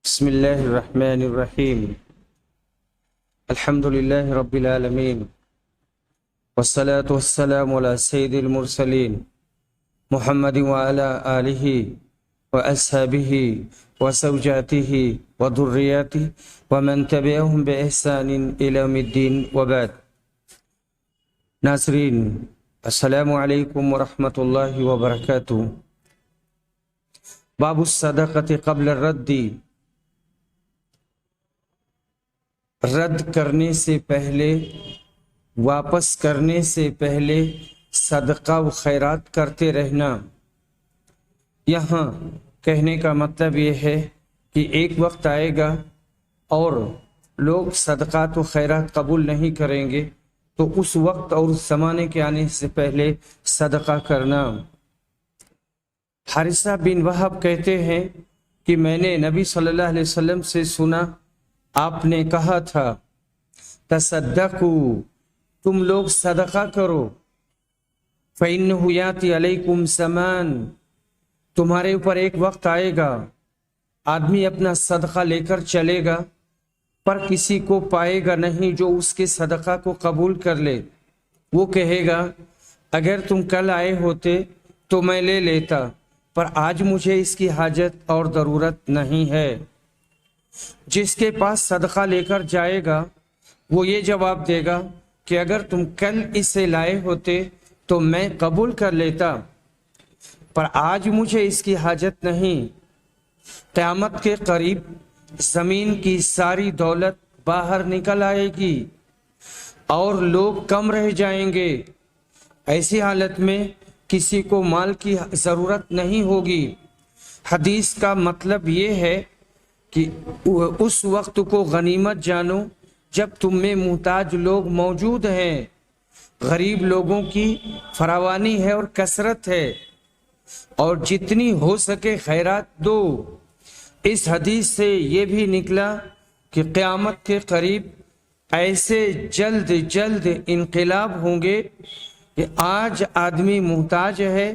بسم الله الرحمن الرحيم. الحمد لله رب العالمين، والصلاة والسلام على سيد المرسلين محمد وعلى آله وأصحابه وزوجاته وذرياته ومن تبعهم بإحسان إلى يوم الدين وبعد. ناظرین، السلام علیکم ورحمۃ اللہ وبرکاتہ. باب الصدقۃ قبل الرد، رد کرنے سے پہلے، واپس کرنے سے پہلے صدقہ و خیرات کرتے رہنا. یہاں کہنے کا مطلب یہ ہے کہ ایک وقت آئے گا اور لوگ صدقات و خیرات قبول نہیں کریں گے، تو اس وقت اور اس زمانے کے آنے سے پہلے صدقہ کرنا. حارثہ بن وہب کہتے ہیں کہ میں نے نبی صلی اللہ علیہ وسلم سے سنا، آپ نے کہا تھا تصدقوا، تم لوگ صدقہ کرو، فإنہ یاتی علیکم زمان، تمہارے اوپر ایک وقت آئے گا آدمی اپنا صدقہ لے کر چلے گا پر کسی کو پائے گا نہیں جو اس کے صدقہ کو قبول کر لے. وہ کہے گا اگر تم کل آئے ہوتے تو میں لے لیتا، پر آج مجھے اس کی حاجت اور ضرورت نہیں ہے. جس کے پاس صدقہ لے کر جائے گا وہ یہ جواب دے گا کہ اگر تم کل اسے لائے ہوتے تو میں قبول کر لیتا، پر آج مجھے اس کی حاجت نہیں. قیامت کے قریب زمین کی ساری دولت باہر نکل آئے گی اور لوگ کم رہ جائیں گے. ایسی حالت میں کسی کو مال کی ضرورت نہیں ہوگی. حدیث کا مطلب یہ ہے کہ اس وقت کو غنیمت جانو جب تم میں محتاج لوگ موجود ہیں، غریب لوگوں کی فراوانی ہے اور کثرت ہے، اور جتنی ہو سکے خیرات دو. اس حدیث سے یہ بھی نکلا کہ قیامت کے قریب ایسے جلد جلد انقلاب ہوں گے کہ آج آدمی محتاج ہے،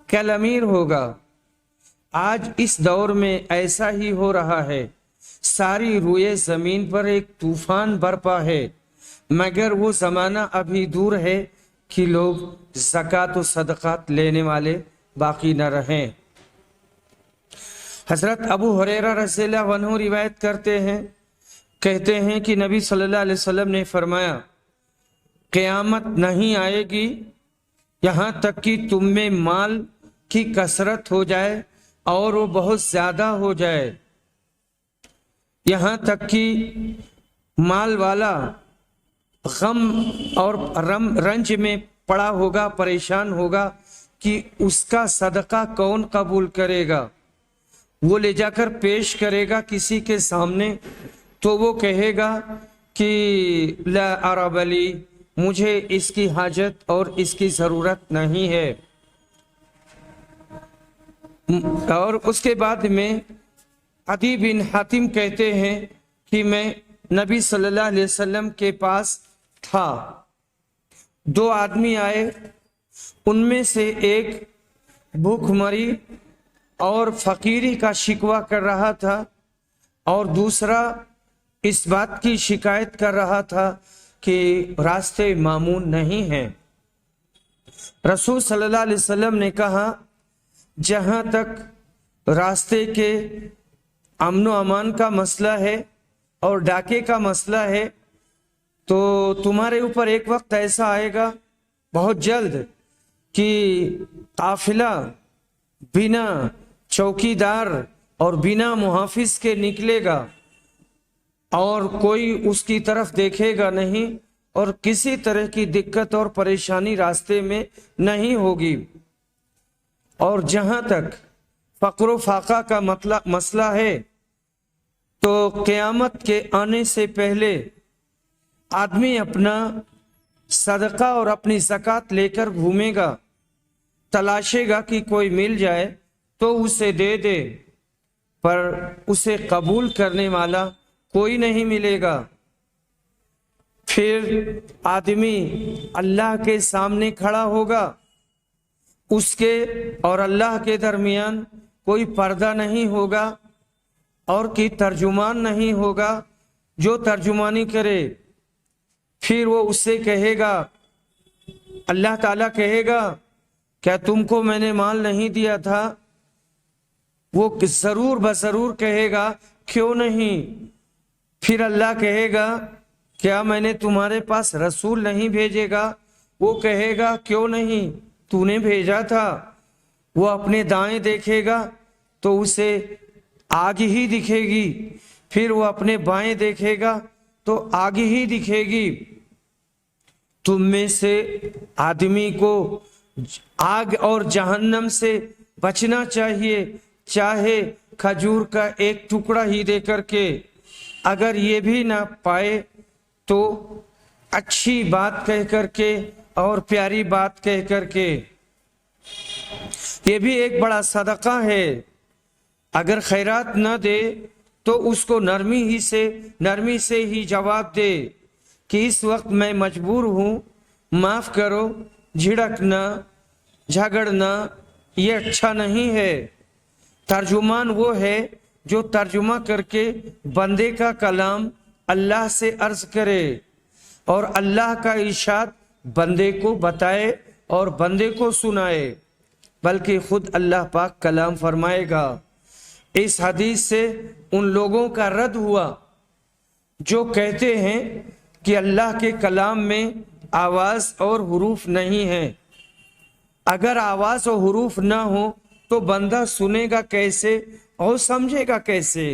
کل امیر ہوگا. آج اس دور میں ایسا ہی ہو رہا ہے. ساری روئے زمین پر ایک طوفان برپا ہے، مگر وہ زمانہ ابھی دور ہے کہ لوگ زکوٰۃ و صدقات لینے والے باقی نہ رہیں. حضرت ابو ہریرہ رضی اللہ عنہ روایت کرتے ہیں، کہتے ہیں کہ نبی صلی اللہ علیہ وسلم نے فرمایا قیامت نہیں آئے گی یہاں تک کہ تم میں مال کی کثرت ہو جائے اور وہ بہت زیادہ ہو جائے، یہاں تک کہ مال والا غم اور رنج میں پڑا ہوگا، پریشان ہوگا کہ اس کا صدقہ کون قبول کرے گا. وہ لے جا کر پیش کرے گا کسی کے سامنے تو وہ کہے گا کہ لا عرب لی، مجھے اس کی حاجت اور اس کی ضرورت نہیں ہے. اور اس کے بعد میں عدی بن حاتم کہتے ہیں کہ میں نبی صلی اللہ علیہ وسلم کے پاس تھا، دو آدمی آئے، ان میں سے ایک بھوک مری اور فقیری کا شکوہ کر رہا تھا اور دوسرا اس بات کی شکایت کر رہا تھا کہ راستے مامون نہیں ہیں. رسول صلی اللہ علیہ وسلم نے کہا جہاں تک راستے کے امن و امان کا مسئلہ ہے اور ڈاکے کا مسئلہ ہے تو تمہارے اوپر ایک وقت ایسا آئے گا بہت جلد کہ قافلہ بنا چوکیدار اور بنا محافظ کے نکلے گا اور کوئی اس کی طرف دیکھے گا نہیں اور کسی طرح کی دقت اور پریشانی راستے میں نہیں ہوگی. اور جہاں تک فقر و فاقہ کا مسئلہ ہے تو قیامت کے آنے سے پہلے آدمی اپنا صدقہ اور اپنی زکوٰۃ لے کر گھومے گا، تلاشے گا کہ کوئی مل جائے تو اسے دے دے، پر اسے قبول کرنے والا کوئی نہیں ملے گا. پھر آدمی اللہ کے سامنے کھڑا ہوگا، اس کے اور اللہ کے درمیان کوئی پردہ نہیں ہوگا اور کہ ترجمان نہیں ہوگا جو ترجمانی کرے۔ پھر وہ اس سے کہے گا، اللہ تعالیٰ کہے گا کیا تم کو میں نے مال نہیں دیا تھا؟ وہ ضرور بضرور کہے گا کیوں نہیں۔ پھر اللہ کہے گا کیا میں نے تمہارے پاس رسول نہیں بھیجے گا؟ وہ کہے گا کیوں نہیں، تو نے بھیجا تھا۔ وہ اپنے دائیں دیکھے گا تو اسے آگ ہی دکھے گی، پھر وہ اپنے بائیں دیکھے گا تو آگ ہی دکھے گی۔ تم میں سے آدمی کو آگ اور جہنم سے بچنا چاہیے، چاہے کھجور کا ایک ٹکڑا ہی دے کر کے۔ اگر یہ بھی نہ پائے تو اچھی بات کہہ کر کے اور پیاری بات کہہ کر کے۔ یہ بھی ایک بڑا صدقہ ہے۔ اگر خیرات نہ دے تو اس کو نرمی سے ہی جواب دے کہ اس وقت میں مجبور ہوں، معاف کرو، جھڑکنا جھگڑنا یہ اچھا نہیں ہے۔ ترجمان وہ ہے جو ترجمہ کر کے بندے کا کلام اللہ سے عرض کرے اور اللہ کا ارشاد بندے کو بتائے اور بندے کو سنائے، بلکہ خود اللہ پاک کلام فرمائے گا۔ اس حدیث سے ان لوگوں کا رد ہوا جو کہتے ہیں کہ اللہ کے کلام میں آواز اور حروف نہیں ہیں۔ اگر آواز اور حروف نہ ہو تو بندہ سنے گا کیسے اور سمجھے گا کیسے؟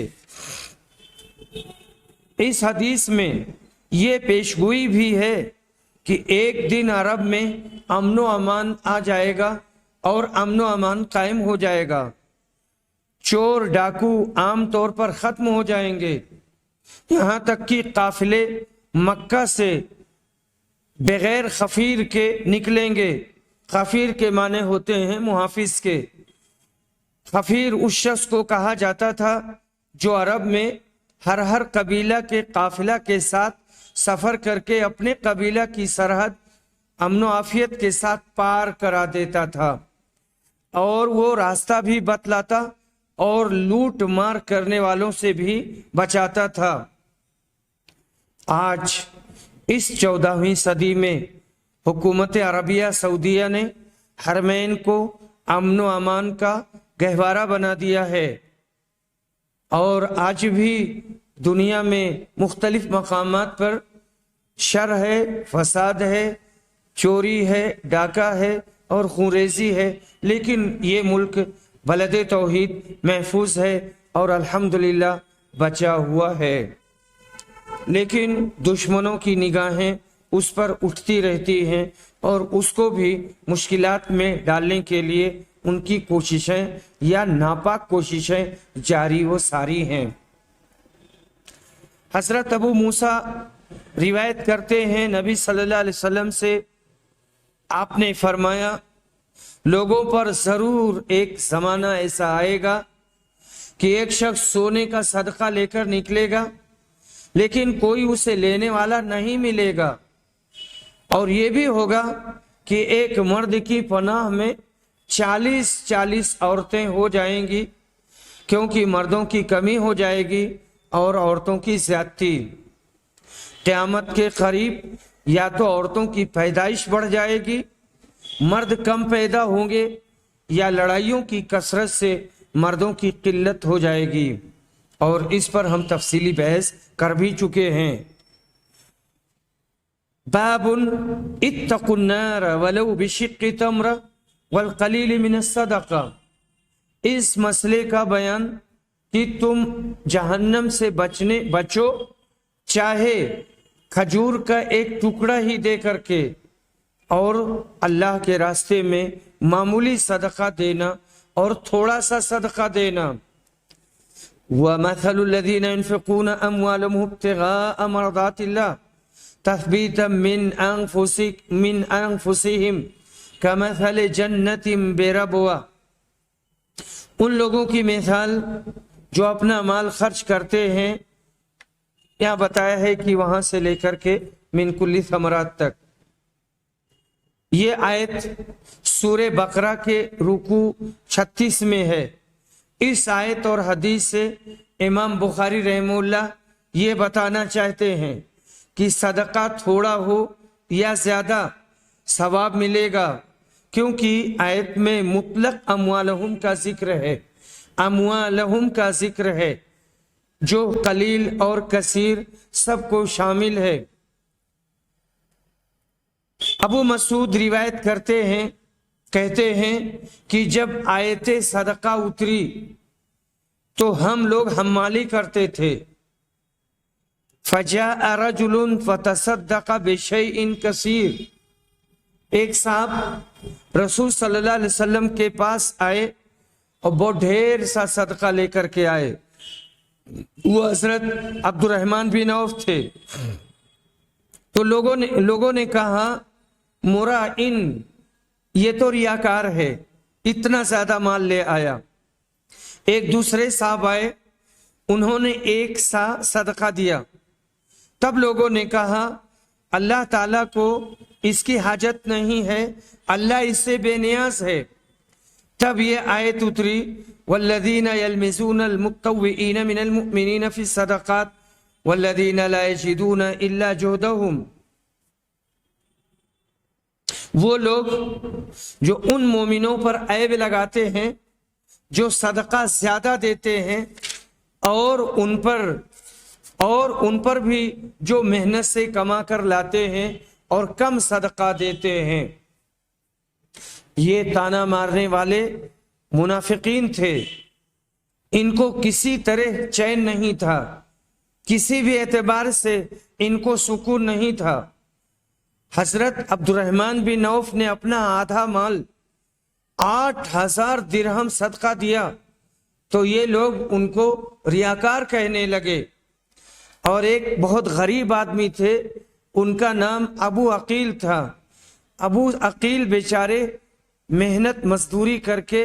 اس حدیث میں یہ پیشگوئی بھی ہے کہ ایک دن عرب میں امن و امان آ جائے گا اور امن و امان قائم ہو جائے گا۔ چور ڈاکو عام طور پر ختم ہو جائیں گے، یہاں تک کہ قافلے مکہ سے بغیر خفیر کے نکلیں گے۔ خفیر کے معنی ہوتے ہیں محافظ کے۔ خفیر اس شخص کو کہا جاتا تھا جو عرب میں ہر قبیلہ کے قافلہ کے ساتھ سفر کر کے اپنے قبیلہ کی سرحد امن و عافیت کے ساتھ پار کرا دیتا تھا، اور وہ راستہ بھی بتلاتا اور لوٹ مار کرنے والوں سے بھی بچاتا تھا۔ آج اس 14ویں صدی میں حکومت عربیہ سعودیہ نے حرمین کو امن و امان کا گہوارہ بنا دیا ہے، اور آج بھی دنیا میں مختلف مقامات پر شر ہے، فساد ہے، چوری ہے، ڈاکہ ہے اور خونریزی ہے، لیکن یہ ملک بلد توحید محفوظ ہے اور الحمدللہ بچا ہوا ہے۔ لیکن دشمنوں کی نگاہیں اس پر اٹھتی رہتی ہیں اور اس کو بھی مشکلات میں ڈالنے کے لیے ان کی کوششیں یا ناپاک کوششیں جاری و ساری ہیں۔ حضرت ابو موسیٰ روایت کرتے ہیں نبی صلی اللہ علیہ وسلم سے، آپ نے فرمایا لوگوں پر ضرور ایک زمانہ ایسا آئے گا کہ ایک شخص سونے کا صدقہ لے کر نکلے گا لیکن کوئی اسے لینے والا نہیں ملے گا، اور یہ بھی ہوگا کہ ایک مرد کی پناہ میں 40 عورتیں ہو جائیں گی، کیونکہ مردوں کی کمی ہو جائے گی اور عورتوں کی زیادتی۔ قیامت کے قریب یا تو عورتوں کی پیدائش بڑھ جائے گی، مرد کم پیدا ہوں گے، یا لڑائیوں کی کثرت سے مردوں کی قلت ہو جائے گی، اور اس پر ہم تفصیلی بحث کر بھی چکے ہیں۔ باب اتقوا النار ولو بشق تمرہ والقلیل من الصدقہ، اس مسئلے کا بیان کہ تم جہنم سے بچو چاہے کھجور کا ایک ٹکڑا ہی دے کر کے، اور اللہ کے راستے میں معمولی صدقہ دینا اور تھوڑا سا صدقہ دینا۔ وَمَثَلُ الَّذِينَ يُنْفِقُونَ أَمْوَالَهُمْ ابْتِغَاءَ مَرْضَاتِ اللَّهِ تَثْبِيتًا مِنْ أَنفُسِهِمْ كَمَثَلِ جَنَّةٍ بِرَبْوَةٍ، ان لوگوں کی مثال جو اپنا مال خرچ کرتے ہیں، یہاں بتایا ہے کہ وہاں سے لے کر کے من کل ثمرات تک۔ یہ آیت سورہ بقرہ کے رکوع 36 میں ہے، اس آیت اور حدیث سے امام بخاری رحمہ یہ بتانا چاہتے ہیں کہ صدقہ تھوڑا ہو یا زیادہ ثواب ملے گا، کیونکہ آیت میں مطلق اموالہم کا ذکر ہے، اموالہم کا ذکر ہے جو قلیل اور کثیر سب کو شامل ہے۔ ابو مسعود روایت کرتے ہیں، کہتے ہیں کہ جب آیت صدقہ اتری تو ہم لوگ حمالی کرتے تھے۔ فجاء رجل فتصدق بشیء کثیر، ایک صاحب رسول صلی اللہ علیہ وسلم کے پاس آئے اور بہت ڈھیر سا صدقہ لے کر کے آئے۔ وہ حضرت عبد الرحمن بن عوف تھے۔ تو لوگوں نے کہا مرائن، یہ تو ریاکار ہے، اتنا زیادہ مال لے آیا۔ ایک دوسرے صاحب آئے، انہوں نے ایک سا صدقہ دیا۔ تب لوگوں نے کہا اللہ تعالیٰ کو اس کی حاجت نہیں ہے، اللہ اس سے بے نیاز ہے۔ تب یہ آیت اتری والذین یلمزون المطوعین من المؤمنین فی الصدقات والذین لا یجدون الا جہدہم، وہ لوگ جو ان مومنوں پر عیب لگاتے ہیں جو صدقہ زیادہ دیتے ہیں اور ان پر بھی جو محنت سے کما کر لاتے ہیں اور کم صدقہ دیتے ہیں۔ یہ تانا مارنے والے منافقین تھے، ان کو کسی طرح چین نہیں تھا، کسی بھی اعتبار سے ان کو سکون نہیں تھا۔ حضرت عبد الرحمن بن عوف نے اپنا آدھا مال 8,000 درہم صدقہ دیا تو یہ لوگ ان کو ریاکار کہنے لگے۔ اور ایک بہت غریب آدمی تھے، ان کا نام ابو عقیل تھا۔ ابو عقیل بیچارے محنت مزدوری کر کے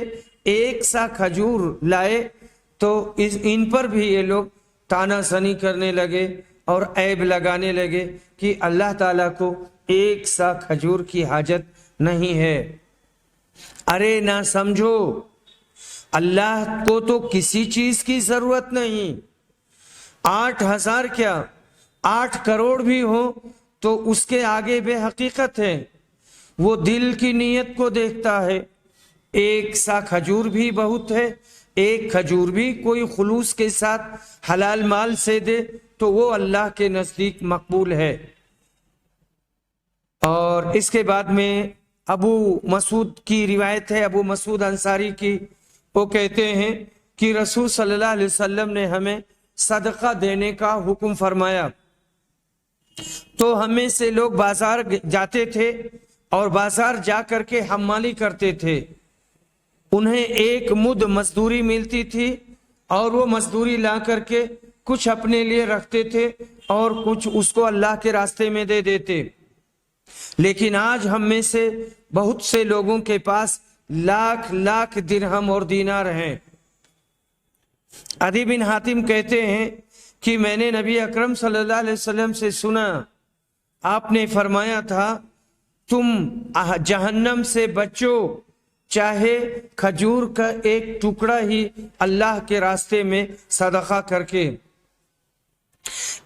ایک سا کھجور لائے تو ان پر بھی یہ لوگ تانا زنی کرنے لگے اور عیب لگانے لگے کہ اللہ تعالیٰ کو ایک سا کھجور کی حاجت نہیں ہے۔ ارے نہ سمجھو، اللہ کو تو کسی چیز کی ضرورت نہیں۔ 8,000 کیا 8 کروڑ بھی ہو تو اس کے آگے بے حقیقت ہے، وہ دل کی نیت کو دیکھتا ہے۔ ایک سا کھجور بھی بہت ہے، ایک کھجور بھی کوئی خلوص کے ساتھ حلال مال سے دے تو وہ اللہ کے نزدیک مقبول ہے۔ اور اس کے بعد میں ابو مسعود کی روایت ہے، ابو مسعود انصاری کی، وہ کہتے ہیں کہ رسول صلی اللہ علیہ وسلم نے ہمیں صدقہ دینے کا حکم فرمایا تو ہمیں سے لوگ بازار جاتے تھے اور بازار جا کر کے حمالی کرتے تھے۔ انہیں ایک مد مزدوری ملتی تھی اور وہ مزدوری لا کر کے کچھ اپنے لیے رکھتے تھے اور کچھ اس کو اللہ کے راستے میں دے دیتے۔ لیکن آج ہم میں سے بہت سے لوگوں کے پاس لاکھ لاکھ درہم اور دینار ہیں۔ عدی بن حاتم کہتے ہیں کہ میں نے نبی اکرم صلی اللہ علیہ وسلم سے سنا، آپ نے فرمایا تھا تم جہنم سے بچو چاہے کھجور کا ایک ٹکڑا ہی اللہ کے راستے میں صدقہ کر کے۔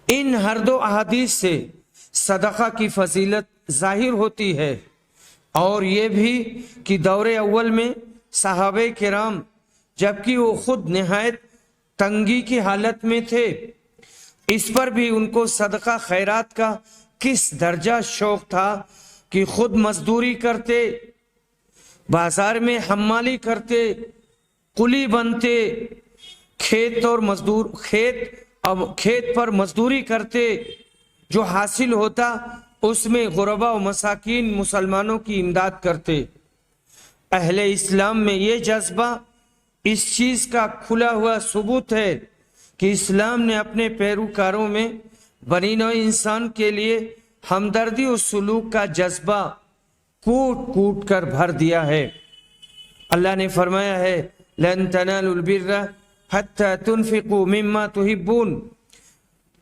ان ہر دو احادیث سے صدقہ کی فضیلت ظاہر ہوتی ہے، اور یہ بھی کہ دور اول میں صحابہ کرام جبکہ وہ خود نہایت تنگی کی حالت میں تھے، اس پر بھی ان کو صدقہ خیرات کا کس درجہ شوق تھا کہ خود مزدوری کرتے، بازار میں حمالی کرتے، قلی بنتے، کھیت پر مزدوری کرتے، جو حاصل ہوتا اس میں غربا و مساکین مسلمانوں کی امداد کرتے۔ اہل اسلام میں یہ جذبہ اس چیز کا کھلا ہوا ثبوت ہے کہ اسلام نے اپنے پیروکاروں میں بنی نوع انسان کے لیے ہمدردی و سلوک کا جذبہ کوٹ کوٹ کر بھر دیا ہے۔ اللہ نے فرمایا ہے لن تنالوا البر حتى تنفقوا مما تحبون،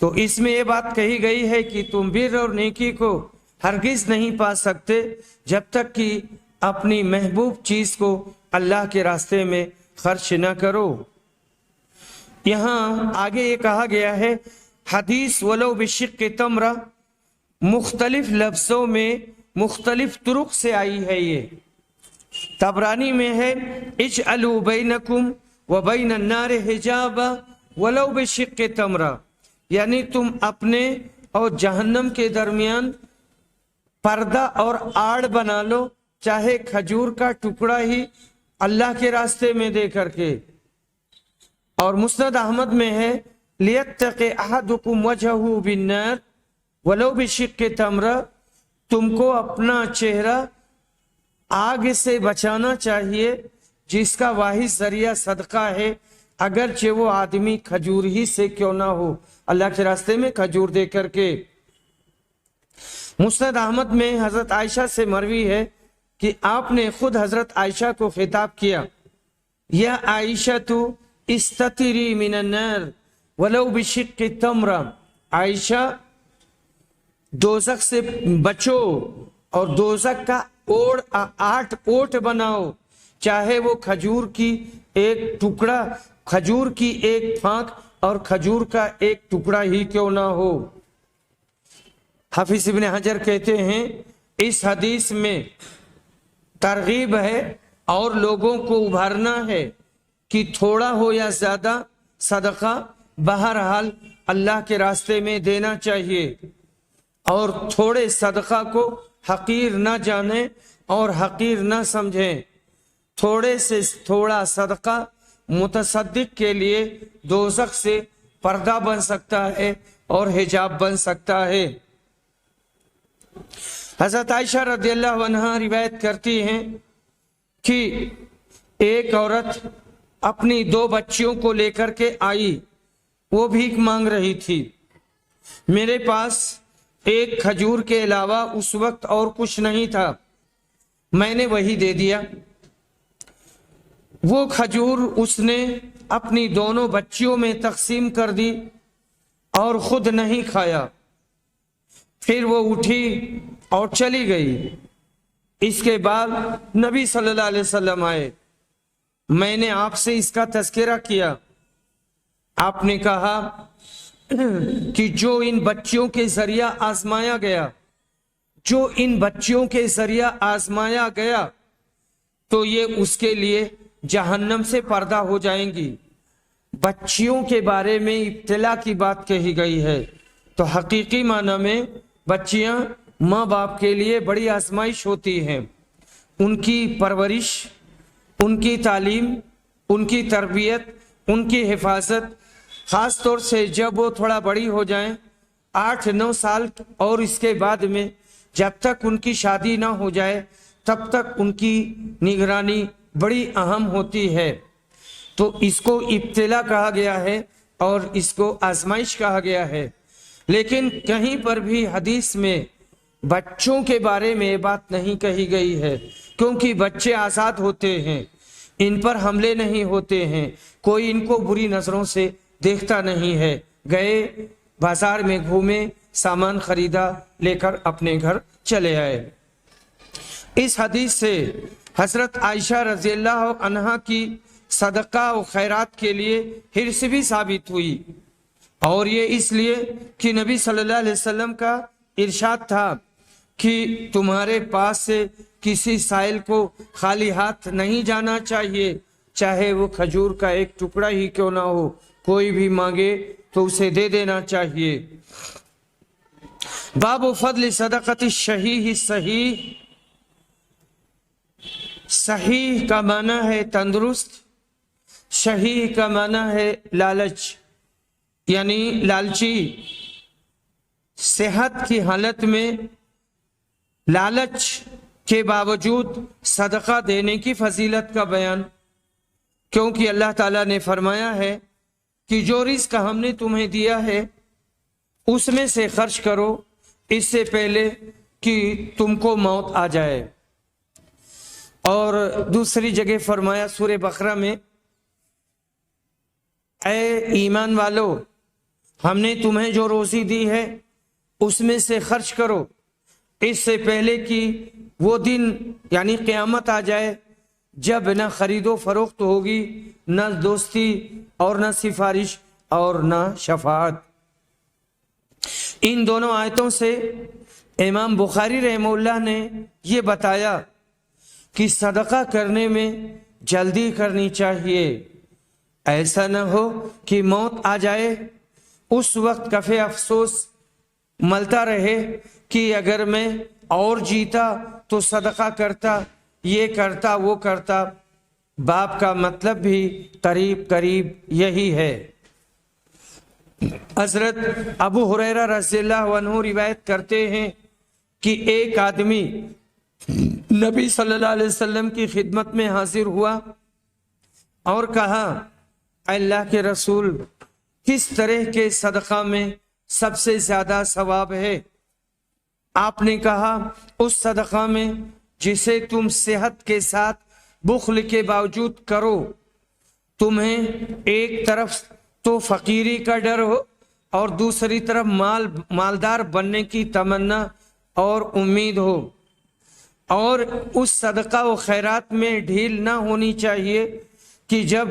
تو اس میں یہ بات کہی گئی ہے کہ تم بر اور نیکی کو ہرگز نہیں پا سکتے جب تک کہ اپنی محبوب چیز کو اللہ کے راستے میں خرچ نہ کرو۔ یہاں آگے یہ کہا گیا ہے حدیث ولو بشق تمرہ مختلف لفظوں میں مختلف طرق سے آئی ہے. یہ طبرانی میں ہے اجعلوا بینکم وبین النار حجابا ولو بشق تمرہ، یعنی تم اپنے اور جہنم کے درمیان پردہ اور آڑ بنا لو، چاہے کھجور کا ٹکڑا ہی اللہ کے راستے میں دے کر کے. اور مسند احمد میں ہے لیتق احدکم وجہہ بالنار ولو بشق تمرہ، تم کو اپنا چہرہ آگ سے بچانا چاہیے جس کا واحد ذریعہ صدقہ ہے، اگرچہ وہ آدمی کھجور ہی سے کیوں نہ ہو، اللہ کے راستے میں کھجور دے کر کے. مسند احمد میں حضرت عائشہ سے مروی ہے کہ آپ نے خود حضرت عائشہ کو خطاب کیا، یا عائشہ تو استتری من النار ولو بشق تمرہ، عائشہ دوزخ سے بچو اور دوزخ کا آٹھ اوٹ بناؤ، چاہے وہ کھجور کی ایک ٹکڑا، کھجور کی ایک پھانک اور کھجور کا ایک ٹکڑا ہی کیوں نہ ہو. حافظ ابن حجر کہتے ہیں اس حدیث میں ترغیب ہے اور لوگوں کو ابھارنا ہے کہ تھوڑا ہو یا زیادہ صدقہ بہرحال اللہ کے راستے میں دینا چاہیے، اور تھوڑے صدقہ کو حقیر نہ جانیں اور حقیر نہ سمجھیں. تھوڑے سے تھوڑا صدقہ متصدق کے لیے دوزخ سے پردہ بن سکتا ہے اور حجاب بن سکتا ہے. حضرت عائشہ رضی اللہ عنہا روایت کرتی ہیں کہ ایک عورت اپنی 2 بچیوں کو لے کر کے آئی، وہ بھیک مانگ رہی تھی. میرے پاس ایک کھجور کے علاوہ اس وقت اور کچھ نہیں تھا، میں نے وہی دے دیا. وہ کھجور اس نے اپنی دونوں بچیوں میں تقسیم کر دی اور خود نہیں کھایا. پھر وہ اٹھی اور چلی گئی. اس کے بعد نبی صلی اللہ علیہ وسلم آئے، میں نے آپ سے اس کا تذکرہ کیا. آپ نے کہا کہ جو ان بچیوں کے ذریعہ آزمایا گیا، جو ان بچیوں کے ذریعہ آزمایا گیا تو یہ اس کے لیے جہنم سے پردہ ہو جائیں گی. بچیوں کے بارے میں ابتلا کی بات کہی گئی ہے تو حقیقی معنی میں بچیاں ماں باپ کے لیے بڑی آزمائش ہوتی ہیں. ان کی پرورش، ان کی تعلیم، ان کی تربیت، ان کی حفاظت، خاص طور سے جب وہ تھوڑا بڑی ہو جائیں 8-9 سال اور اس کے بعد میں جب تک ان کی شادی نہ ہو جائے تب تک ان کی نگرانی بڑی اہم ہوتی ہے. تو اس کو ابتلا کہا گیا ہے اور اس کو آزمائش کہا گیا ہے. لیکن کہیں پر بھی حدیث میں بچوں کے بارے میں یہ بات نہیں کہی گئی ہے، کیونکہ بچے آزاد ہوتے ہیں، ان پر حملے نہیں ہوتے ہیں، کوئی ان کو بری نظروں سے دیکھتا نہیں ہے. گئے بازار میں گھومے، سامان خریدا، لے کر اپنے گھر چلے آئے. اس حدیث سے حضرت عائشہ رضی اللہ عنہا کی صدقہ و خیرات کے لیے حرص بھی ثابت ہوئی، اور یہ اس لیے کہ نبی صلی اللہ علیہ وسلم کا ارشاد تھا کہ تمہارے پاس سے کسی سائل کو خالی ہاتھ نہیں جانا چاہیے، چاہے وہ کھجور کا ایک ٹکڑا ہی کیوں نہ ہو، کوئی بھی مانگے تو اسے دے دینا چاہیے. باب فضل صدقۃ الشحیح صحیح. صحیح کا معنی ہے تندرست، شحیح کا معنی ہے لالچ، یعنی لالچی. صحت کی حالت میں لالچ کے باوجود صدقہ دینے کی فضیلت کا بیان، کیونکہ اللہ تعالیٰ نے فرمایا ہے کہ جو رزق ہم نے تمہیں دیا ہے اس میں سے خرچ کرو اس سے پہلے کہ تم کو موت آ جائے. اور دوسری جگہ فرمایا سورہ بقرہ میں، اے ایمان والو ہم نے تمہیں جو روزی دی ہے اس میں سے خرچ کرو اس سے پہلے کہ وہ دن یعنی قیامت آ جائے جب نہ خرید و فروخت ہوگی، نہ دوستی اور نہ سفارش اور نہ شفاعت۔ ان دونوں آیتوں سے امام بخاری رحمہ اللہ نے یہ بتایا کہ صدقہ کرنے میں جلدی کرنی چاہیے، ایسا نہ ہو کہ موت آ جائے، اس وقت کفِ افسوس ملتا رہے کہ اگر میں اور جیتا تو صدقہ کرتا، یہ کرتا وہ کرتا۔ باب کا مطلب بھی قریب قریب یہی ہے۔ حضرت ابو ہریرہ رضی اللہ عنہ روایت کرتے ہیں کہ ایک آدمی نبی صلی اللہ علیہ وسلم کی خدمت میں حاضر ہوا اور کہا، اللہ کے رسول، کس طرح کے صدقہ میں سب سے زیادہ ثواب ہے؟ آپ نے کہا، اس صدقہ میں جسے تم صحت کے ساتھ بخل کے باوجود کرو، تمہیں ایک طرف تو فقیری کا ڈر ہو اور دوسری طرف مالدار بننے کی تمنا اور امید ہو، اور اس صدقہ و خیرات میں ڈھیل نہ ہونی چاہیے کہ جب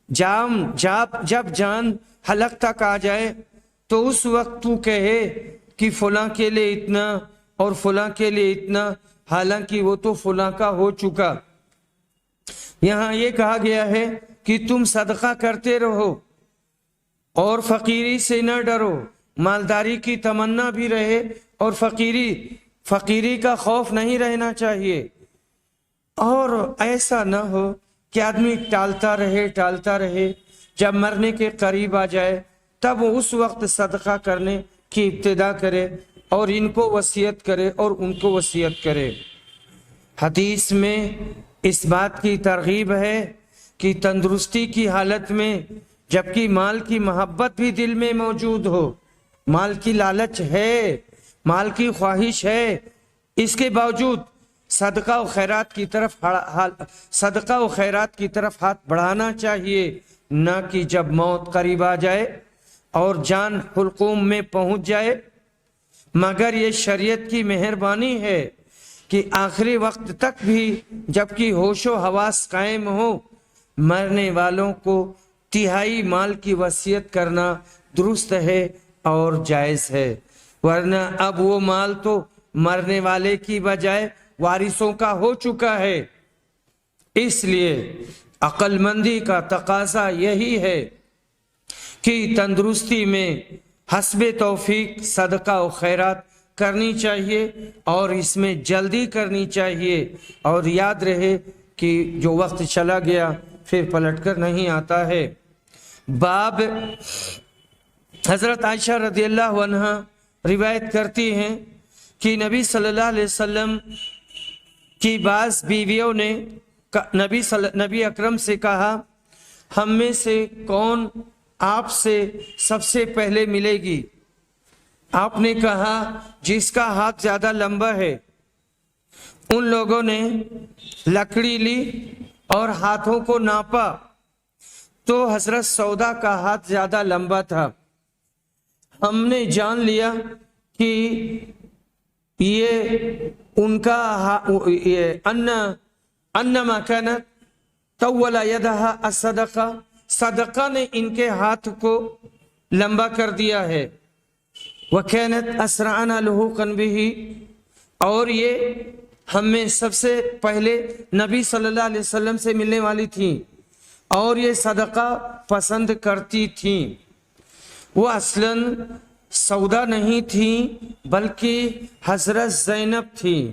جان حلق تک آ جائے تو اس وقت تو کہے کہ فلاں کے لیے اتنا اور فلاں کے لیے اتنا، حالانکہ وہ تو فلاں کا ہو چکا۔ یہاں یہ کہا گیا ہے کہ تم صدقہ کرتے رہو اور فقیری سے نہ ڈرو، مالداری کی تمنا بھی رہے اور فقیری کا خوف نہیں رہنا چاہیے، اور ایسا نہ ہو کہ آدمی ٹالتا رہے، جب مرنے کے قریب آ جائے تب اس وقت صدقہ کرنے کی ابتدا کرے اور ان کو وصیت کرے اور ان کو وصیت کرے۔ حدیث میں اس بات کی ترغیب ہے کہ تندرستی کی حالت میں، جبکہ مال کی محبت بھی دل میں موجود ہو، مال کی لالچ ہے، مال کی خواہش ہے، اس کے باوجود صدقہ و خیرات کی طرف ہاتھ بڑھانا چاہیے، نہ کہ جب موت قریب آ جائے اور جان حلقوم میں پہنچ جائے۔ مگر یہ شریعت کی مہربانی ہے کہ آخری وقت تک بھی جبکہ ہوش و حواس قائم ہو، مرنے والوں کو تہائی مال کی وصیت کرنا درست ہے اور جائز ہے، ورنہ اب وہ مال تو مرنے والے کی بجائے وارثوں کا ہو چکا ہے۔ اس لیے عقل مندی کا تقاضا یہی ہے کہ تندرستی میں حسب توفیق صدقہ و خیرات کرنی چاہیے اور اس میں جلدی کرنی چاہیے، اور یاد رہے کہ جو وقت چلا گیا پھر پلٹ کر نہیں آتا ہے۔ باب حضرت عائشہ رضی اللہ عنہ روایت کرتی ہیں کہ نبی صلی اللہ علیہ وسلم کی بعض بیویوں نے نبی اکرم سے کہا، ہم میں سے کون آپ سے سب سے پہلے ملے گی؟ آپ نے کہا، جس کا ہاتھ زیادہ لمبا ہے۔ ان لوگوں نے لکڑی لی اور ہاتھوں کو ناپا تو حضرت سودا کا ہاتھ زیادہ لمبا تھا۔ ہم نے جان لیا کہ یہ ان کا انما کانت طول یدہا الصدقہ، صدقہ نے ان کے ہاتھ کو لمبا کر دیا ہے۔ وَكَانَتْ أَسْرَعَنَا لُحُوقًا بِهِ، اور یہ ہم میں سب سے پہلے نبی صلی اللہ علیہ وسلم سے ملنے والی تھیں اور یہ صدقہ پسند کرتی تھیں۔ وہ اصلاً سودا نہیں تھیں بلکہ حضرت زینب تھیں۔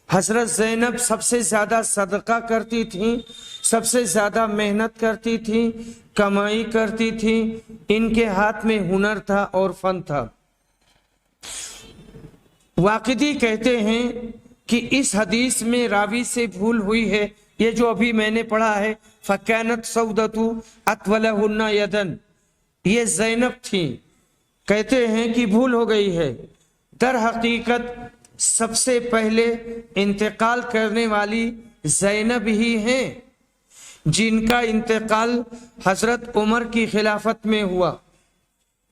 حضرت زینب سب سے زیادہ صدقہ کرتی تھیں، سب سے زیادہ محنت کرتی تھیں، کمائی کرتی تھیں، ان کے ہاتھ میں ہنر تھا اور فن تھا۔ واقدی کہتے ہیں کہ اس حدیث میں راوی سے بھول ہوئی ہے، یہ جو ابھی میں نے پڑھا ہے، فَكَانَتْ سَوْدَةُ أَطْوَلَهُنَّ يَدًا، یہ زینب تھیں۔ کہتے ہیں کہ بھول ہو گئی ہے، در حقیقت سب سے پہلے انتقال کرنے والی زینب ہی ہیں، جن کا انتقال حضرت عمر کی خلافت میں ہوا،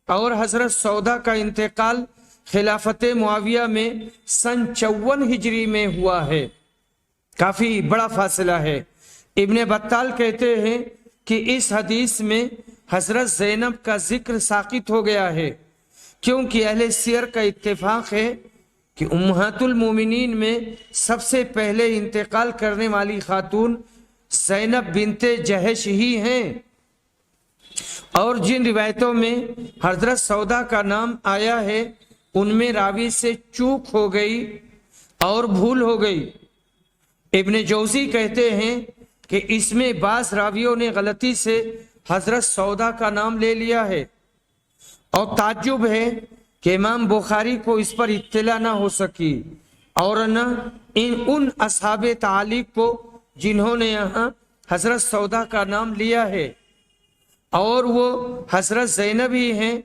اور حضرت سودا کا انتقال خلافت معاویہ میں سن 54 ہجری میں ہوا ہے۔ کافی بڑا فاصلہ ہے۔ ابن بطال کہتے ہیں کہ اس حدیث میں حضرت زینب کا ذکر ساقط ہو گیا ہے، کیونکہ اہل سیر کا اتفاق ہے کہ امہات المومنین میں سب سے پہلے انتقال کرنے والی خاتون زینب بنت جہش ہی ہیں، اور جن روایتوں میں حضرت سودا کا نام آیا ہے ان میں راوی سے چوک ہو گئی اور بھول ہو گئی۔ ابن جوزی کہتے ہیں کہ اس میں بعض راویوں نے غلطی سے حضرت سودا کا نام لے لیا ہے، اور تعجب ہے کہ امام بخاری کو اس پر اطلاع نہ ہو سکی اور نہ ان اصحاب تعلیق کو جنہوں نے یہاں حضرت سودا کا نام لیا ہے، اور وہ حضرت زینب ہی ہیں،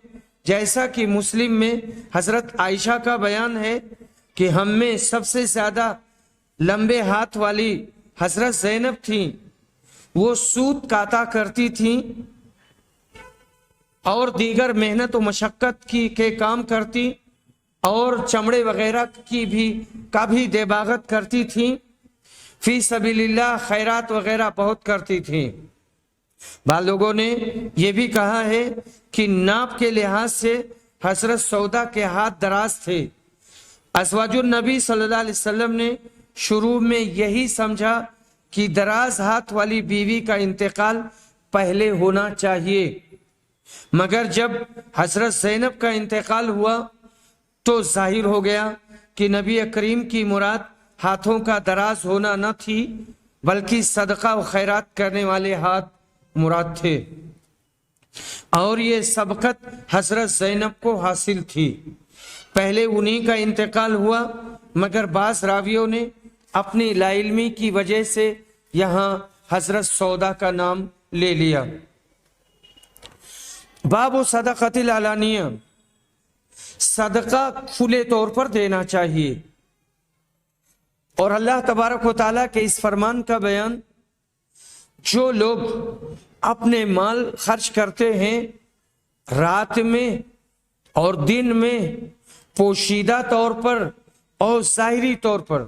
جیسا کہ مسلم میں حضرت عائشہ کا بیان ہے کہ ہم میں سب سے زیادہ لمبے ہاتھ والی حضرت زینب تھیں، وہ سوت کاتا کرتی تھیں اور دیگر محنت و مشقت کے کام کرتی، اور چمڑے وغیرہ کا بھی دیباغت کرتی تھیں، فی سبیل اللہ خیرات وغیرہ بہت کرتی تھیں۔ بعض لوگوں نے یہ بھی کہا ہے کہ ناپ کے لحاظ سے حضرت سودا کے ہاتھ دراز تھے۔ ازواج النبی صلی اللہ علیہ وسلم نے شروع میں یہی سمجھا کہ دراز ہاتھ والی بیوی کا انتقال پہلے ہونا چاہیے، مگر جب حضرت زینب کا انتقال ہوا تو ظاہر ہو گیا کہ نبی کریم کی مراد ہاتھوں کا دراز ہونا نہ تھی، بلکہ صدقہ و خیرات کرنے والے ہاتھ مراد تھے، اور یہ سبقت حضرت زینب کو حاصل تھی۔ پہلے انہی کا انتقال ہوا، مگر بعض راویوں نے اپنی لا علمی کی وجہ سے یہاں حضرت سودا کا نام لے لیا۔ باب صدقۃ العلانیہ، صدقہ کھلے طور پر دینا چاہیے، اور اللہ تبارک و تعالیٰ کے اس فرمان کا بیان، جو لوگ اپنے مال خرچ کرتے ہیں رات میں اور دن میں، پوشیدہ طور پر اور ظاہری طور پر،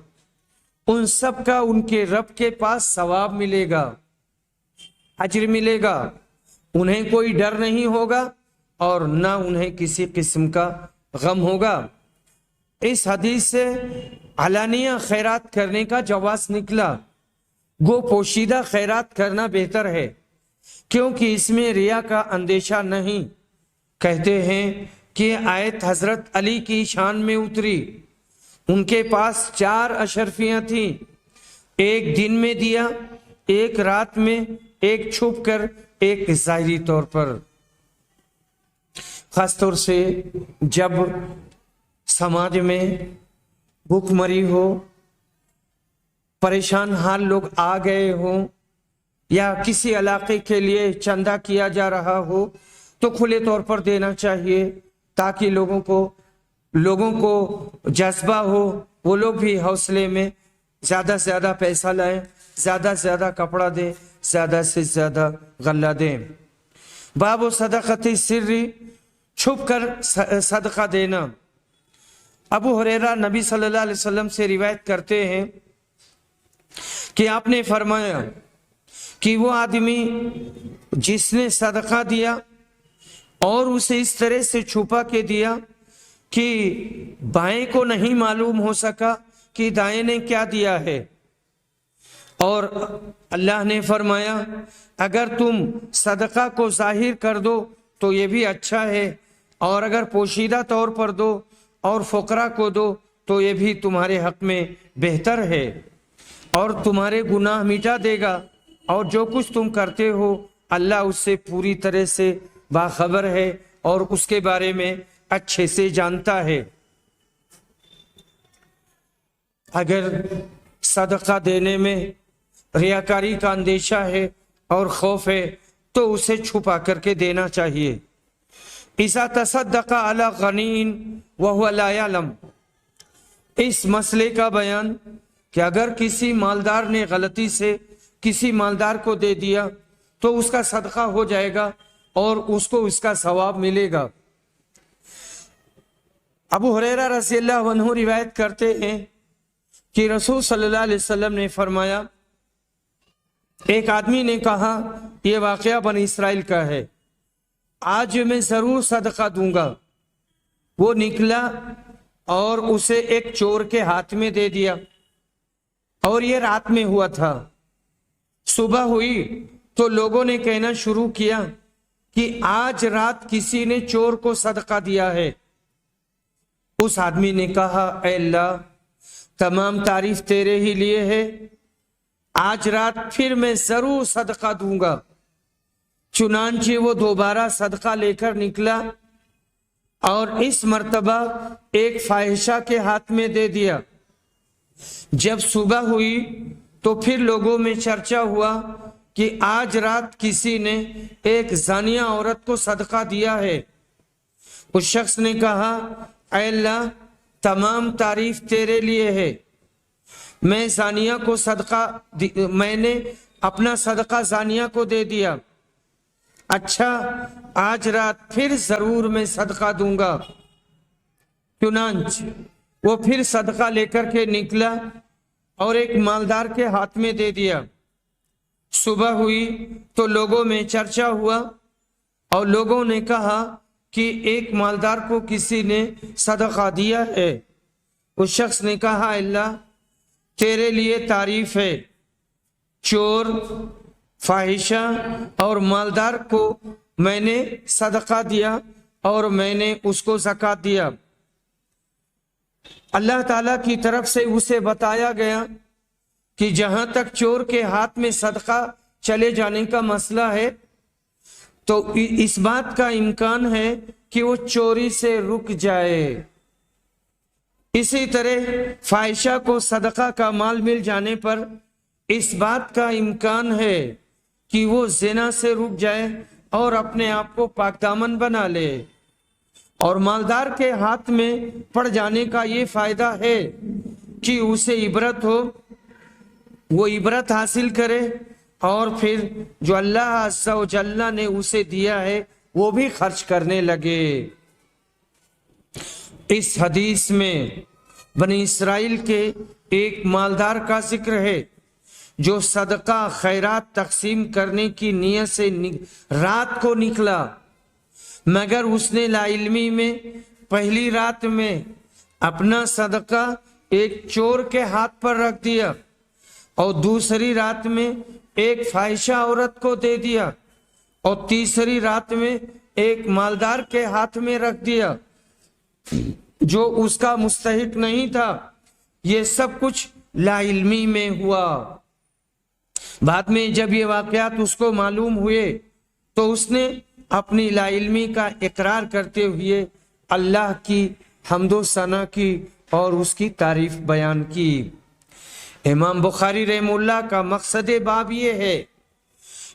ان سب کا ان کے رب کے پاس ثواب ملے گا، اجر ملے گا، انہیں کوئی ڈر نہیں ہوگا اور نہ انہیں کسی قسم کا غم ہوگا۔ اس حدیث سے علانیہ خیرات کرنے کا جواز نکلا، گو پوشیدہ خیرات کرنا بہتر ہے، کیونکہ اس میں ریا کا اندیشہ نہیں۔ کہتے ہیں کہ آیت حضرت علی کی شان میں اتری، ان کے پاس 4 اشرفیاں تھیں، ایک دن میں دیا، ایک رات میں، ایک چھپ کر، ایک ظاہری طور پر۔ خاص طور سے جب سماج میں بھوک مری ہو، پریشان حال لوگ آ گئے ہوں، یا کسی علاقے کے لیے چندہ کیا جا رہا ہو، تو کھلے طور پر دینا چاہیے، تاکہ لوگوں کو جذبہ ہو، وہ لوگ بھی حوصلے میں زیادہ سے زیادہ پیسہ لائیں، زیادہ سے زیادہ کپڑا دیں، زیادہ سے زیادہ غلہ دیں۔ باب صدقۃ السر، چھپ کر صدقہ دینا۔ ابو ہریرہ نبی صلی اللہ علیہ وسلم سے روایت کرتے ہیں کہ آپ نے فرمایا کہ وہ آدمی جس نے صدقہ دیا اور اسے اس طرح سے چھپا کے دیا کہ بائیں کو نہیں معلوم ہو سکا کہ دائیں نے کیا دیا ہے، اور اللہ نے فرمایا اگر تم صدقہ کو ظاہر کر دو تو یہ بھی اچھا ہے، اور اگر پوشیدہ طور پر دو اور فقراء کو دو تو یہ بھی تمہارے حق میں بہتر ہے، اور تمہارے گناہ مٹا دے گا، اور جو کچھ تم کرتے ہو اللہ اس سے پوری طرح سے باخبر ہے اور اس کے بارے میں اچھے سے جانتا ہے۔ اگر صدقہ دینے میں ریاکاری کا اندیشہ ہے اور خوف ہے تو اسے چھپا کر کے دینا چاہیے۔ اذا تصدق علی غنی وهو لا يعلم، اس مسئلے کا بیان کہ اگر کسی مالدار نے غلطی سے کسی مالدار کو دے دیا تو اس کا صدقہ ہو جائے گا اور اس کو اس کا ثواب ملے گا۔ ابو ہریرہ رضی اللہ عنہ روایت کرتے ہیں کہ رسول صلی اللہ علیہ وسلم نے فرمایا، ایک آدمی نے کہا، یہ واقعہ بنی اسرائیل کا ہے، آج میں ضرور صدقہ دوں گا۔ وہ نکلا اور اسے ایک چور کے ہاتھ میں دے دیا، اور یہ رات میں ہوا تھا۔ صبح ہوئی تو لوگوں نے کہنا شروع کیا کہ آج رات کسی نے چور کو صدقہ دیا ہے۔ اس آدمی نے کہا، اے اللہ، تمام تعریف تیرے ہی لیے ہے، آج رات پھر میں ضرور صدقہ دوں گا۔ چنانچہ وہ دوبارہ صدقہ لے کر نکلا اور اس مرتبہ ایک فاحشہ کے ہاتھ میں دے دیا۔ جب صبح ہوئی تو پھر لوگوں میں چرچا ہوا کہ آج رات کسی نے ایک زانیہ عورت کو صدقہ دیا ہے۔ اس شخص نے کہا، اے اللہ، تمام تعریف تیرے لیے ہے، میں نے اپنا صدقہ زانیہ کو دے دیا، اچھا آج رات پھر ضرور میں صدقہ دوں گا۔ چنانچہ وہ پھر صدقہ لے کر کے نکلا اور ایک مالدار کے ہاتھ میں دے دیا۔ صبح ہوئی تو لوگوں میں چرچا ہوا اور لوگوں نے کہا کہ ایک مالدار کو کسی نے صدقہ دیا ہے۔ اس شخص نے کہا، اللہ تیرے لیے تعریف ہے، چور، فاحشہ اور مالدار کو میں نے صدقہ دیا اور میں نے اس کو زکوٰۃ دیا۔ اللہ تعالیٰ کی طرف سے اسے بتایا گیا کہ جہاں تک چور کے ہاتھ میں صدقہ چلے جانے کا مسئلہ ہے تو اس بات کا امکان ہے کہ وہ چوری سے رک جائے۔ اسی طرح فاحشہ کو صدقہ کا مال مل جانے پر اس بات کا امکان ہے کہ وہ زنا سے رک جائے اور اپنے آپ کو پاک دامن بنا لے۔ اور مالدار کے ہاتھ میں پڑ جانے کا یہ فائدہ ہے کہ اسے عبرت ہو، وہ عبرت حاصل کرے اور پھر جو اللہ عز و جل نے اسے دیا ہے وہ بھی خرچ کرنے لگے۔ اس حدیث میں بنی اسرائیل کے ایک مالدار کا ذکر ہے جو صدقہ خیرات تقسیم کرنے کی نیت سے رات کو نکلا، مگر اس نے لا علمی میں پہلی رات میں اپنا صدقہ ایک چور کے ہاتھ پر رکھ دیا اور دوسری رات میں ایک فاحشہ عورت کو دے دیا اور تیسری رات میں ایک مالدار کے ہاتھ میں رکھ دیا جو اس کا مستحق نہیں تھا۔ یہ سب کچھ لا علمی میں ہوا۔ بعد میں جب یہ واقعات اس کو معلوم ہوئے تو اس نے اپنی لا علمی کا اقرار کرتے ہوئے اللہ کی حمد و ثنا کی اور اس کی تعریف بیان کی۔ امام بخاری رحم اللہ کا مقصد باب یہ ہے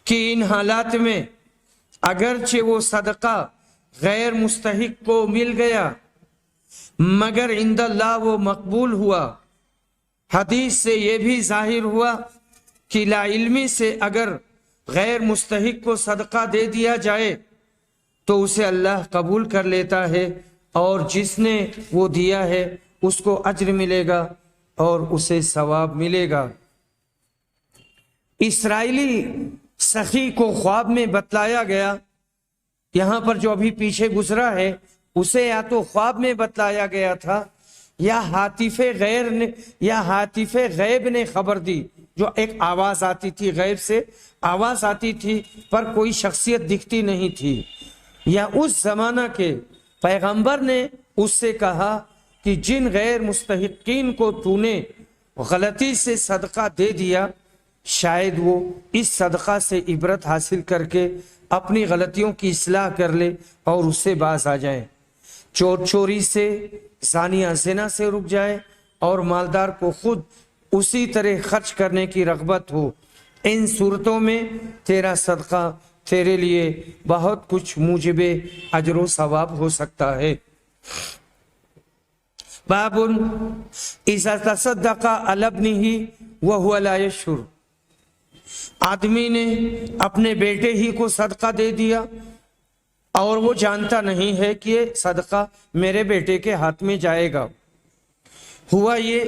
کہ ان حالات میں اگرچہ وہ صدقہ غیر مستحق کو مل گیا مگر عند اللہ وہ مقبول ہوا۔ حدیث سے یہ بھی ظاہر ہوا کہ لا علمی سے اگر غیر مستحق کو صدقہ دے دیا جائے تو اسے اللہ قبول کر لیتا ہے اور جس نے وہ دیا ہے اس کو اجر ملے گا اور اسے ثواب ملے گا۔ اسرائیلی سخی کو خواب میں بتلایا گیا، یہاں پر جو ابھی پیچھے گزرا ہے اسے یا تو خواب میں بتلایا گیا تھا یا ہاتف غیب نے خبر دی، جو ایک آواز آتی تھی، غیب سے آواز آتی تھی پر کوئی شخصیت دکھتی نہیں تھی، یا اس زمانہ کے پیغمبر نے اس سے کہا کہ جن غیر مستحقین کو تو نے غلطی سے صدقہ دے دیا شاید وہ اس صدقہ سے عبرت حاصل کر کے اپنی غلطیوں کی اصلاح کر لے اور اس سے باز آ جائے، چور چوری سے، زانیہ زنا سے رک جائے اور مالدار کو خود اسی طرح خرچ کرنے کی رغبت ہو۔ ان صورتوں میں تیرا صدقہ تیرے لیے بہت کچھ موجب اجر و ثواب ہو سکتا ہے۔ باب اذا تصدق علی ابنہ وہو لا یشعر، آدمی نے اپنے بیٹے ہی کو صدقہ دے دیا اور وہ جانتا نہیں ہے کہ یہ صدقہ میرے بیٹے کے ہاتھ میں جائے گا۔ ہوا یہ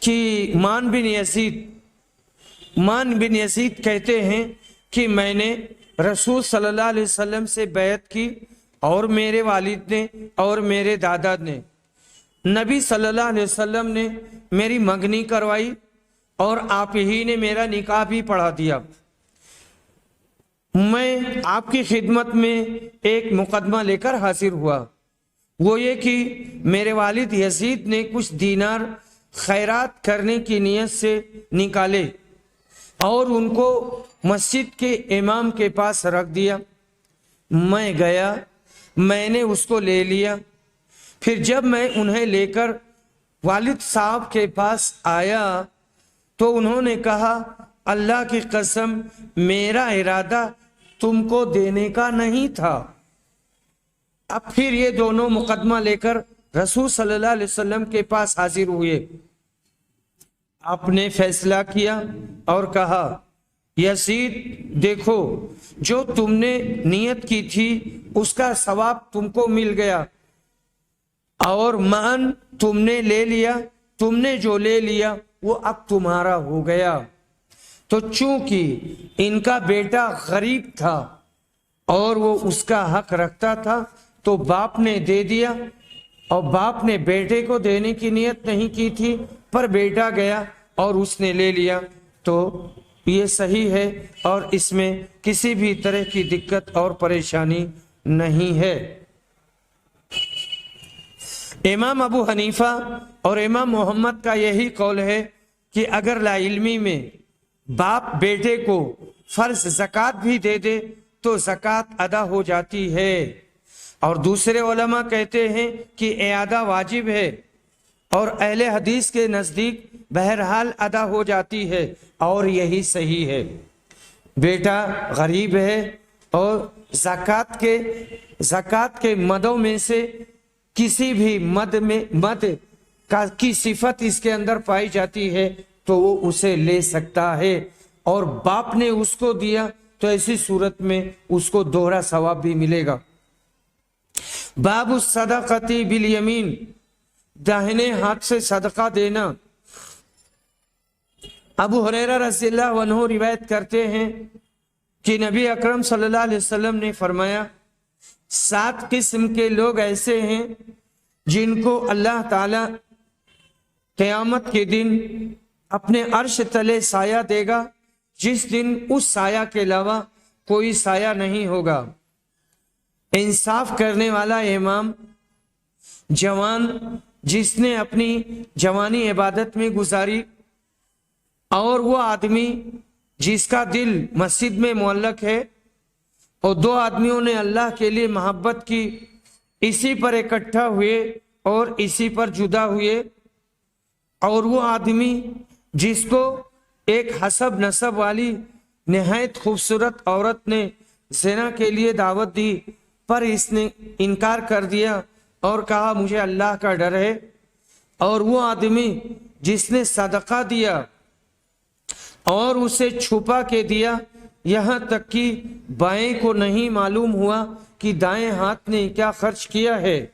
کہ مان بن یزید کہتے ہیں کہ میں نے رسول صلی اللہ علیہ وسلم سے بیعت کی، اور میرے والد نے اور میرے دادا نے، نبی صلی اللہ علیہ وسلم نے میری منگنی کروائی، اور آپ ہی نے میرا نکاح بھی پڑھا دیا۔ میں آپ کی خدمت میں ایک مقدمہ لے کر حاضر ہوا، وہ یہ کہ میرے والد یزید نے کچھ دینار خیرات کرنے کی نیت سے نکالے اور ان کو مسجد کے امام کے پاس رکھ دیا۔ میں گیا، میں نے اس کو لے لیا، پھر جب میں انہیں لے کر والد صاحب کے پاس آیا تو انہوں نے کہا اللہ کی قسم میرا ارادہ تم کو دینے کا نہیں تھا۔ اب پھر یہ دونوں مقدمہ لے کر رسول صلی اللہ علیہ وسلم کے پاس حاضر ہوئے۔ آپ نے فیصلہ کیا اور کہا یزید دیکھو، جو تم نے نیت کی تھی اس کا ثواب تم کو مل گیا، اور مان تم نے لے لیا، تم نے جو لے لیا وہ اب تمہارا ہو گیا۔ تو چونکہ ان کا بیٹا غریب تھا اور وہ اس کا حق رکھتا تھا تو باپ نے دے دیا، اور باپ نے بیٹے کو دینے کی نیت نہیں کی تھی، پر بیٹا گیا اور اس نے لے لیا، تو یہ صحیح ہے اور اس میں کسی بھی طرح کی دقت اور پریشانی نہیں ہے۔ امام ابو حنیفہ اور امام محمد کا یہی قول ہے کہ اگر لا علمی میں باپ بیٹے کو فرض زکوٰۃ بھی دے دے تو زکوٰۃ ادا ہو جاتی ہے، اور دوسرے علماء کہتے ہیں کہ اعادہ واجب ہے، اور اہل حدیث کے نزدیک بہرحال ادا ہو جاتی ہے، اور یہی صحیح ہے۔ بیٹا غریب ہے اور زکوٰۃ کے مدوں میں سے کسی بھی مد کی صفت اس کے اندر پائی جاتی ہے تو وہ اسے لے سکتا ہے، اور باپ نے اس کو دیا تو ایسی صورت میں اس کو دوہرا ثواب بھی ملے گا۔ باب الصدقۃ بالیمین، داہنے ہاتھ سے صدقہ دینا۔ ابو ہریرہ رضی اللہ عنہ روایت کرتے ہیں کہ نبی اکرم صلی اللہ علیہ وسلم نے فرمایا 7 قسم کے لوگ ایسے ہیں جن کو اللہ تعالی قیامت کے دن اپنے عرش تلے سایہ دے گا، جس دن اس سایہ کے علاوہ کوئی سایہ نہیں ہوگا۔ انصاف کرنے والا امام، جوان جس نے اپنی جوانی عبادت میں گزاری، اور وہ آدمی جس کا دل مسجد میں معلق ہے، اور 2 آدمیوں نے اللہ کے لیے محبت کی، اسی پر اکٹھا ہوئے اور اسی پر جدا ہوئے، اور وہ آدمی جس کو ایک حسب نسب والی نہایت خوبصورت عورت نے زنا کے لیے دعوت دی، پر اس نے انکار کر دیا اور کہا مجھے اللہ کا ڈر ہے، اور وہ آدمی جس نے صدقہ دیا اور اسے چھپا کے دیا، یہاں تک کہ بائیں کو نہیں معلوم ہوا کہ دائیں ہاتھ نے کیا خرچ کیا ہے،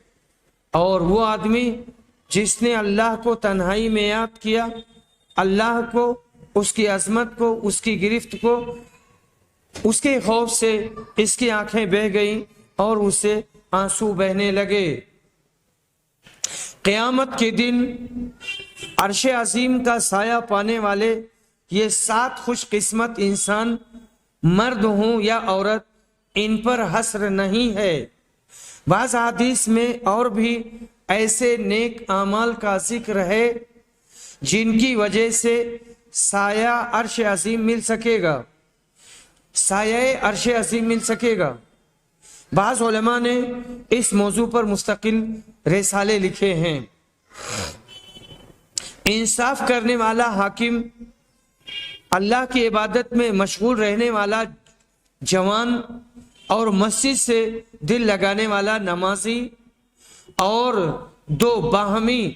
اور وہ آدمی جس نے اللہ کو تنہائی میں یاد کیا، اللہ کو، اس کی عظمت کو، اس کی گرفت کو، اس کے خوف سے اس کی آنکھیں بہہ گئیں اور اسے آنسو بہنے لگے۔ قیامت کے دن عرش عظیم کا سایہ پانے والے یہ 7 خوش قسمت انسان، مرد ہوں یا عورت، ان پر حصر نہیں ہے۔ بعض حدیث میں اور بھی ایسے نیک اعمال کا ذکر ہے جن کی وجہ سے سایہ عرش عظیم مل سکے گا، سایہ عرش عظیم مل سکے گا۔ بعض علماء نے اس موضوع پر مستقل رسالے لکھے ہیں۔ انصاف کرنے والا حاکم، اللہ کی عبادت میں مشغول رہنے والا جوان، اور مسجد سے دل لگانے والا نمازی، اور 2 باہمی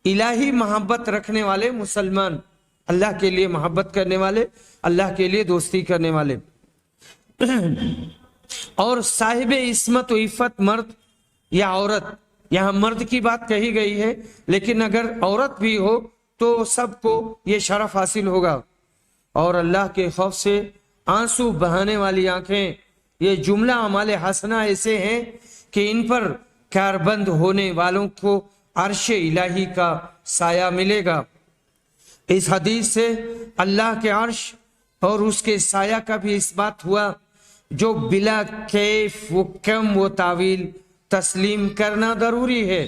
الہی محبت رکھنے والے مسلمان، اللہ کے لیے محبت کرنے والے، اللہ کے لیے دوستی کرنے والے، اور صاحب عصمت و عفت مرد یا عورت، یہاں مرد کی بات کہی گئی ہے، لیکن اگر عورت بھی ہو تو سب کو یہ شرف حاصل ہوگا۔ اور اللہ کے خوف سے آنسو بہانے والی آنکھیں، یہ جملہ اعمال حسنہ ایسے ہیں کہ ان پر کاربند ہونے والوں کو عرش الہی کا سایہ ملے گا۔ اس حدیث سے اللہ کے عرش اور اس کے سایہ کا بھی اس بات ہوا، جو بلا کیف و کم و تعویل تسلیم کرنا ضروری ہے۔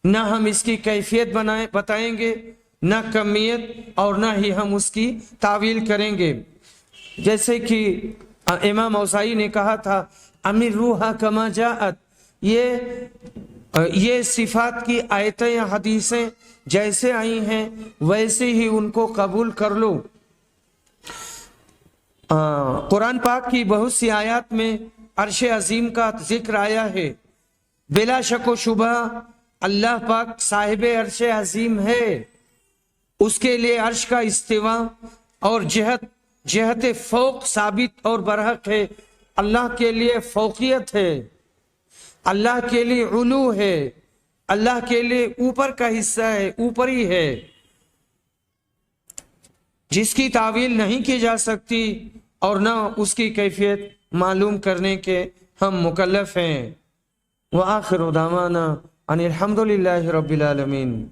نہ ہم اس کی کیفیت بتائیں گے، نہ کمیت، اور نہ ہی ہم اس کی تعویل کریں گے۔ جیسے کہ امام اوزاعی نے کہا تھا، امیر روحا کما جاءت، یہ صفات کی آیتیں یا حدیثیں جیسے آئی ہیں ویسے ہی ان کو قبول کر لو۔ قرآن پاک کی بہت سی آیات میں عرش عظیم کا ذکر آیا ہے۔ بلا شک و شبہ اللہ پاک صاحب عرش عظیم ہے، اس کے لیے عرش کا استوا اور جہت فوق ثابت اور برحق ہے۔ اللہ کے لیے فوقیت ہے، اللہ کے لیے علو ہے، اللہ کے لیے اوپر کا حصہ ہے، اوپری ہے، جس کی تعویل نہیں کی جا سکتی اور نہ اس کی کیفیت معلوم کرنے کے ہم مکلف ہیں۔ وآخر دعوانا ان الحمد للہ رب العالمین۔